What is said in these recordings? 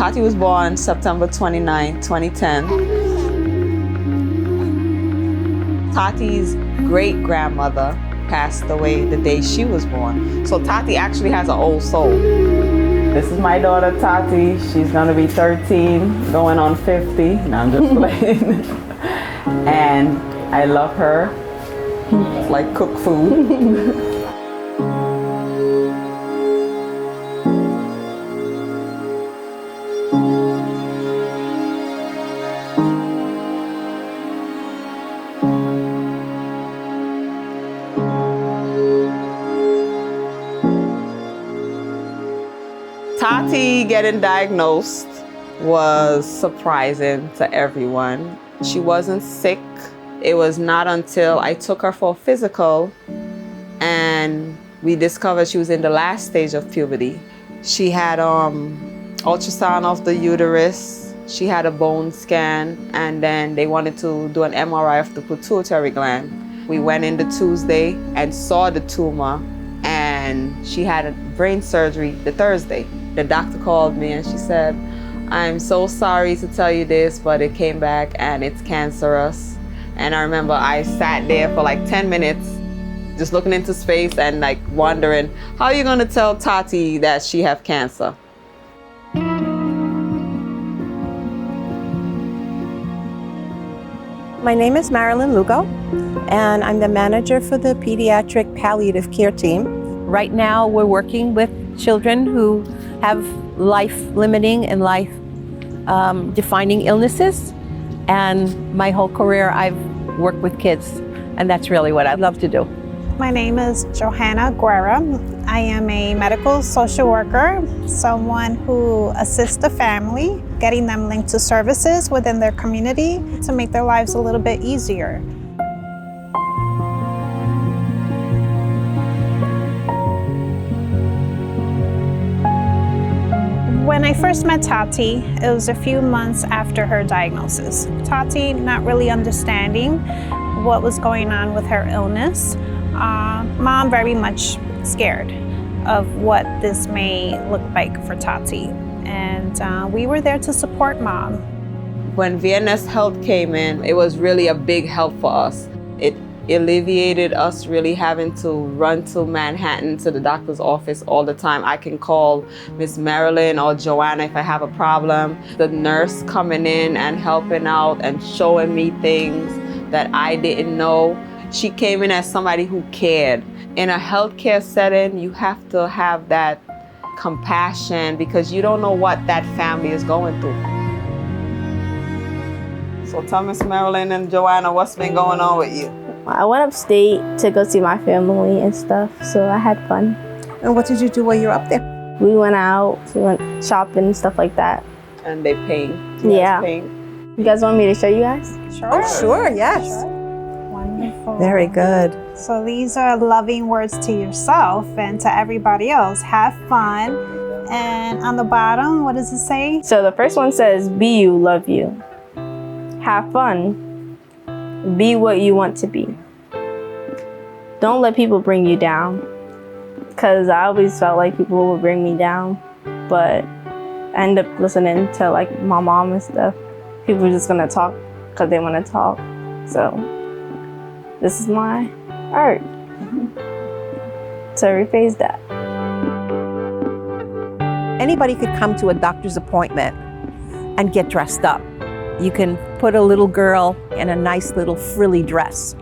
Tati was born September 29, 2010. Tati's great-grandmother passed away the day she was born. So Tati actually has an old soul. This is my daughter, Tati. She's gonna be 13, going on 50. No, I'm just playing. And I love her. Like cook food. Tati getting diagnosed was surprising to everyone. She wasn't sick. It was not until I took her for a physical and we discovered she was in the last stage of puberty. She had ultrasound of the uterus, she had a bone scan, and then they wanted to do an MRI of the pituitary gland. We went in the Tuesday and saw the tumor, and she had a brain surgery the Thursday. The doctor called me and she said, "I'm so sorry to tell you this, but it came back and it's cancerous." And I remember I sat there for like 10 minutes, just looking into space and like wondering, how are you gonna tell Tati that she have cancer? My name is Marilyn Lugo, and I'm the manager for the Pediatric Palliative Care team. Right now, we're working with children who have life-limiting and life-defining illnesses. And my whole career, I've worked with kids, and that's really what I love to do. My name is Johana Guerra. I am a medical social worker, someone who assists the family, getting them linked to services within their community to make their lives a little bit easier. When I first met Tati, it was a few months after her diagnosis. Tati not really understanding what was going on with her illness. Mom very much scared of what this may look like for Tati. And we were there to support Mom. When VNS Health came in, it was really a big help for us. It alleviated us really having to run to Manhattan to the doctor's office all the time. I can call Miss Marilyn or Johana if I have a problem. The nurse coming in and helping out and showing me things that I didn't know. She came in as somebody who cared. In a healthcare setting, you have to have that compassion because you don't know what that family is going through. So tell Miss Marilyn and Johana, what's been going on with you? I went upstate to go see my family and stuff, so I had fun. And what did you do while you were up there? We went out, we went shopping and stuff like that. And they paint. Yeah. Paint. You guys want me to show you guys? Sure. Oh, sure, yes. Sure. Wonderful. Very good. So these are loving words to yourself and to everybody else. Have fun. And on the bottom, what does it say? So the first one says, be you, love you. Have fun. Be what you want to be. Don't let people bring you down. Because I always felt like people would bring me down. But I ended up listening to like my mom and stuff. People are just going to talk because they want to talk. So this is my art. To rephrase that. Anybody could come to a doctor's appointment and get dressed up. You can put a little girl in a nice little frilly dress.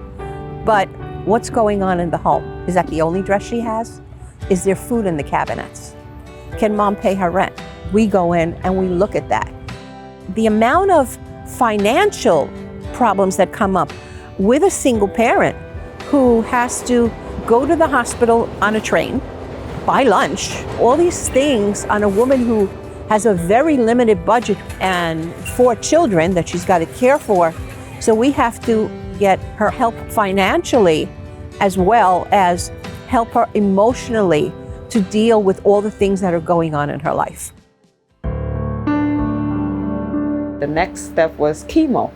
But what's going on in the home? Is that the only dress she has? Is there food in the cabinets? Can mom pay her rent? We go in and we look at that. The amount of financial problems that come up with a single parent who has to go to the hospital on a train, buy lunch, all these things on a woman who has a very limited budget and 4 children that she's got to care for. So we have to get her help financially as well as help her emotionally to deal with all the things that are going on in her life. The next step was chemo.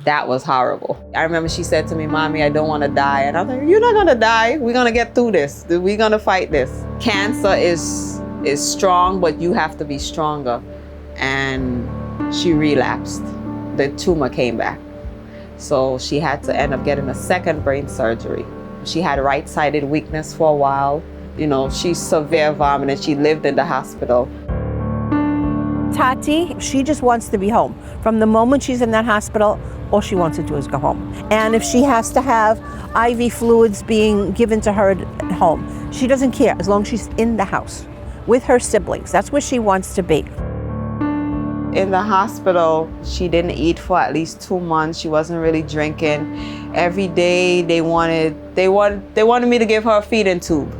That was horrible. I remember she said to me, "Mommy, I don't want to die." And I was like, "You're not gonna die. We're gonna get through this. We're gonna fight this." Cancer is strong, but you have to be stronger. and she relapsed. The tumor came back. So she had to end up getting a second brain surgery. She had right-sided weakness for a while. You know, she severe vomited. She lived in the hospital. Tati, she just wants to be home. From the moment she's in that hospital, all she wants to do is go home. And if she has to have IV fluids being given to her at home, she doesn't care as long as she's in the house with her siblings. That's where she wants to be. In the hospital, she didn't eat for at least 2 months. She wasn't really drinking. Every day they wanted me to give her a feeding tube.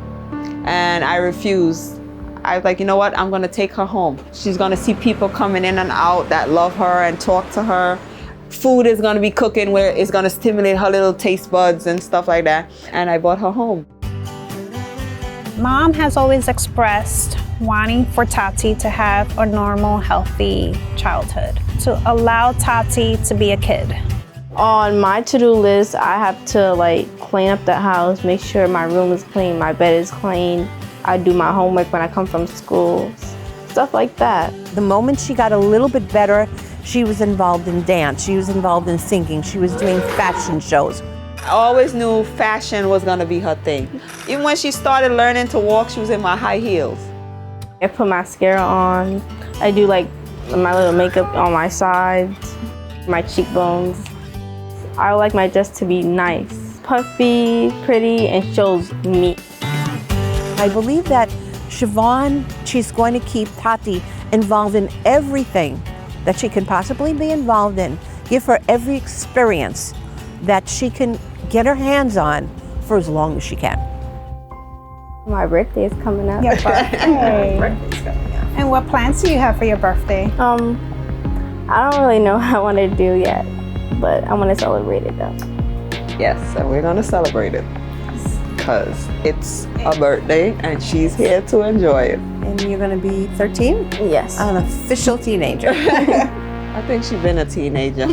And I refused. I was like, you know what? I'm gonna take her home. She's gonna see people coming in and out that love her and talk to her. Food is gonna be cooking where it's gonna stimulate her little taste buds and stuff like that. And I brought her home. Mom has always expressed wanting for Tati to have a normal, healthy childhood, to allow Tati to be a kid. On my to-do list, I have to clean up the house, make sure my room is clean, my bed is clean. I do my homework when I come from school, stuff like that. The moment she got a little bit better, she was involved in dance, she was involved in singing, she was doing fashion shows. I always knew fashion was gonna be her thing. Even when she started learning to walk, she was in my high heels. I put mascara on. I do my little makeup on my sides, my cheekbones. I like my dress to be nice, puffy, pretty, and shows me. I believe that Shevorn, she's going to keep Tati involved in everything that she can possibly be involved in. Give her every experience that she can get her hands on for as long as she can. My birthday is coming up. Your birthday. Birthday's coming up. And what plans do you have for your birthday? I don't really know what I want to do yet, but I want to celebrate it though. Yes, and we're gonna celebrate it because it's a birthday and she's here to enjoy it. And you're going to be 13? Yes. An official teenager. I think she's been a teenager.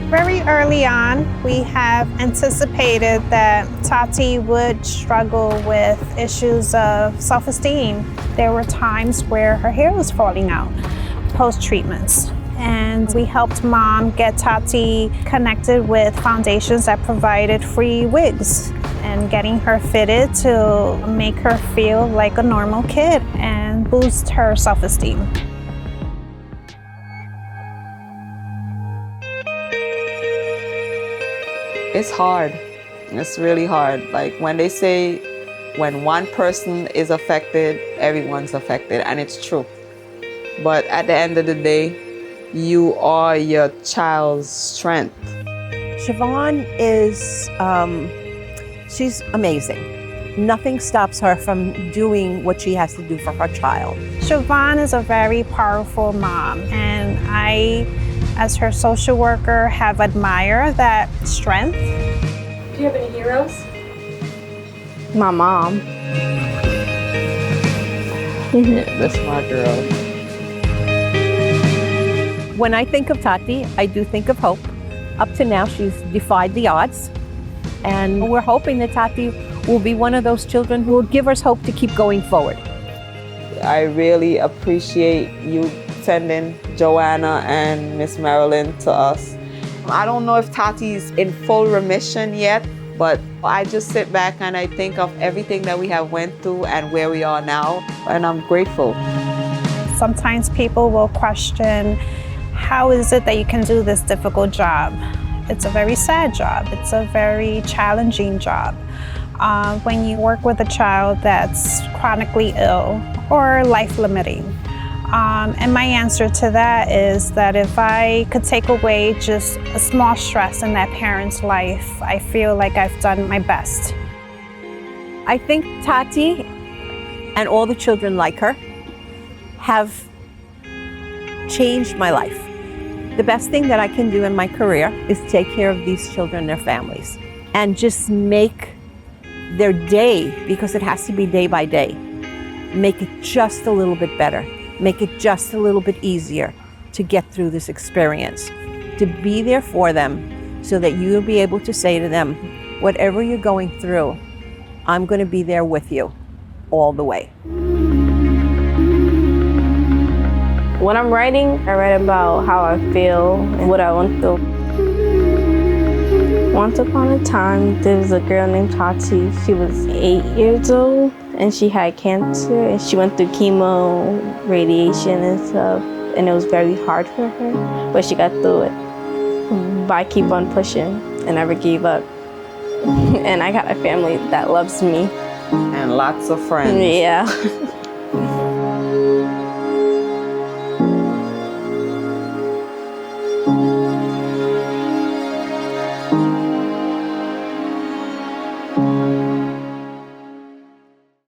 Very early on, we have anticipated that Tati would struggle with issues of self-esteem. There were times where her hair was falling out post-treatments. And we helped Mom get Tati connected with foundations that provided free wigs and getting her fitted to make her feel like a normal kid and boost her self-esteem. It's hard. It's really hard. Like when they say when one person is affected, everyone's affected, and it's true. But at the end of the day, you are your child's strength. Shevorn is, she's amazing. Nothing stops her from doing what she has to do for her child. Shevorn is a very powerful mom, and I, as her social worker, have admired that strength. Do you have any heroes? My mom. Yeah, that's my girl. When I think of Tati, I do think of hope. Up to now, she's defied the odds. And we're hoping that Tati will be one of those children who will give us hope to keep going forward. I really appreciate you sending Johana and Miss Marilyn to us. I don't know if Tati's in full remission yet, but I just sit back and I think of everything that we have went through and where we are now, and I'm grateful. Sometimes people will question, how is it that you can do this difficult job? It's a very sad job. It's a very challenging job. When you work with a child that's chronically ill or life-limiting. And my answer to that is that if I could take away just a small stress in that parent's life, I feel like I've done my best. I think Tati and all the children like her have changed my life. The best thing that I can do in my career is take care of these children and their families and just make their day, because it has to be day by day, make it just a little bit better, make it just a little bit easier to get through this experience, to be there for them so that you'll be able to say to them, whatever you're going through, I'm going to be there with you. all the way. When I'm writing, I write about how I feel and what I want to. Once upon a time, there was a girl named Tati. She was 8 years old and she had cancer and she went through chemo, radiation and stuff, and it was very hard for her, but she got through it. But I keep on pushing and never gave up. And I got a family that loves me. And lots of friends. Yeah.